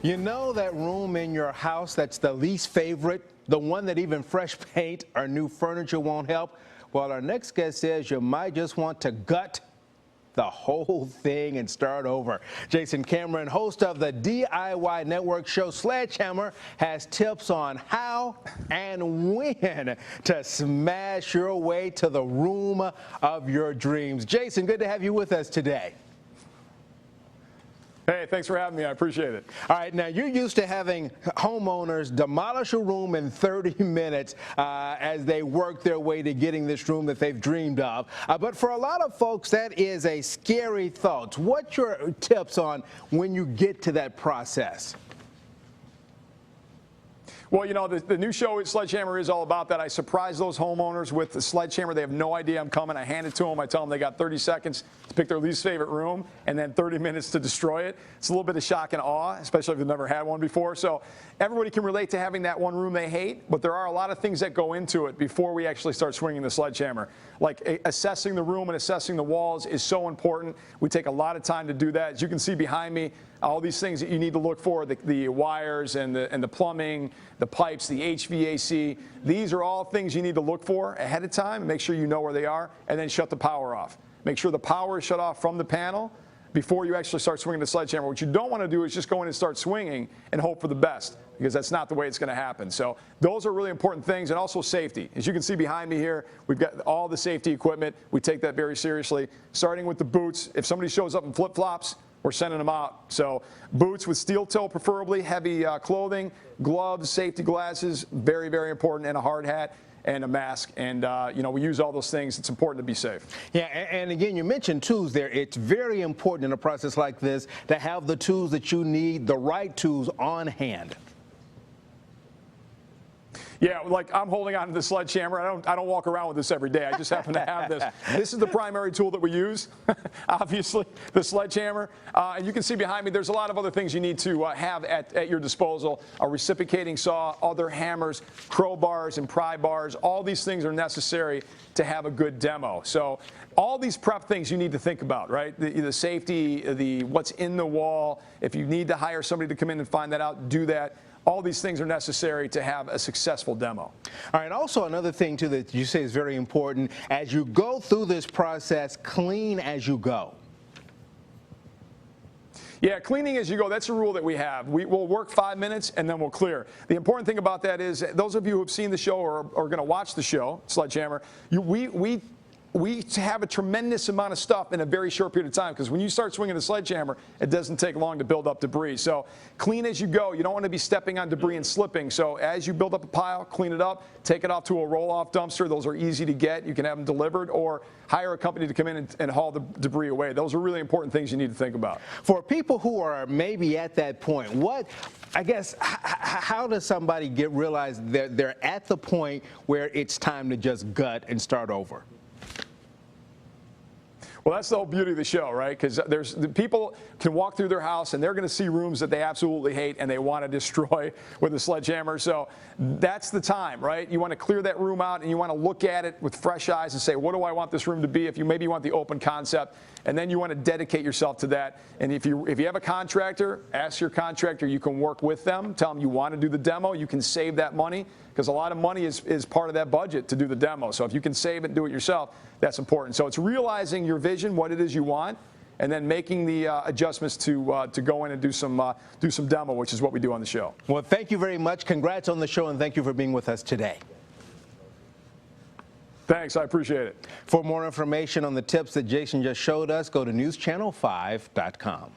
You know that room in your house that's the least favorite, the one that even fresh paint or new furniture won't help? Well, our next guest says you might just want to gut the whole thing and start over. Jason Cameron, host of the DIY network show Sledgehammer, has tips on how and when to smash your way to the room of your dreams. Jason, good to have you with us today. Hey, thanks for having me. I appreciate it. All right, now you're used to having homeowners demolish a room in 30 minutes as they work their way to getting this room that they've dreamed of. But for a lot of folks, that is a scary thought. What's your tips on when you get to that process? Well, you know, the new show at Sledgehammer is all about that. I surprise those homeowners with the Sledgehammer. They have no idea I'm coming. I hand it to them. I tell them they got 30 seconds to pick their least favorite room and then 30 minutes to destroy it. It's a little bit of shock and awe, especially if they've never had one before. So everybody can relate to having that one room they hate, but there are a lot of things that go into it before we actually start swinging the Sledgehammer. Like assessing the room and assessing the walls is so important. We take a lot of time to do that. As you can see behind me, all these things that you need to look for, the wires and the plumbing, the pipes, the HVAC, these are all things you need to look for ahead of time. Make sure you know where they are, and then shut the power off. Make sure the power is shut off from the panel before you actually start swinging the Sledgehammer. What you don't want to do is just go in and start swinging and hope for the best, because that's not the way it's going to happen. So those are really important things, and also safety. As you can see behind me here, we've got all the safety equipment. We take that very seriously, starting with the boots. If somebody shows up in flip-flops, we're sending them out. So boots with steel toe, preferably, heavy clothing, gloves, safety glasses, very, very important, and a hard hat and a mask. And, you know, we use all those things. It's important to be safe. Yeah, and again, you mentioned tools there. It's very important in a process like this to have the tools that you need, the right tools on hand. Yeah, like I'm holding on to the Sledgehammer. I don't walk around with this every day. I just happen to have this. This is the primary tool that we use, obviously, the Sledgehammer. And you can see behind me, there's a lot of other things you need to have at your disposal. A reciprocating saw, other hammers, crowbars and pry bars. All these things are necessary to have a good demo. So all these prep things you need to think about, right? The safety, the what's in the wall. If you need to hire somebody to come in and find that out, do that. All these things are necessary to have a successful demo. All right, also another thing, too, that you say is very important, as you go through this process, clean as you go. Yeah, cleaning as you go, that's a rule that we have. We'll work 5 minutes and then we'll clear. The important thing about that is those of you who have seen the show or are going to watch the show, Sledgehammer, we have a tremendous amount of stuff in a very short period of time, because when you start swinging the Sledgehammer, it doesn't take long to build up debris. So clean as you go. You don't want to be stepping on debris and slipping. So as you build up a pile, clean it up, take it off to a roll-off dumpster. Those are easy to get. You can have them delivered, or hire a company to come in and haul the debris away. Those are really important things you need to think about. For people who are maybe at that point, how does somebody realize that they're at the point where it's time to just gut and start over? Well, that's the whole beauty of the show, right? Because people can walk through their house and they're going to see rooms that they absolutely hate and they want to destroy with a Sledgehammer. So that's the time, right? You want to clear that room out and you want to look at it with fresh eyes and say, what do I want this room to be? If you maybe want the open concept, and then you want to dedicate yourself to that. And if you have a contractor, ask your contractor. You can work with them. Tell them you want to do the demo. You can save that money, because a lot of money is part of that budget to do the demo. So if you can save it and do it yourself, that's important. So it's realizing your vision, what it is you want, and then making the adjustments to go in and do some demo, which is what we do on the show. Well, thank you very much. Congrats on the show, and thank you for being with us today. Thanks, I appreciate it. For more information on the tips that Jason just showed us, go to newschannel5.com.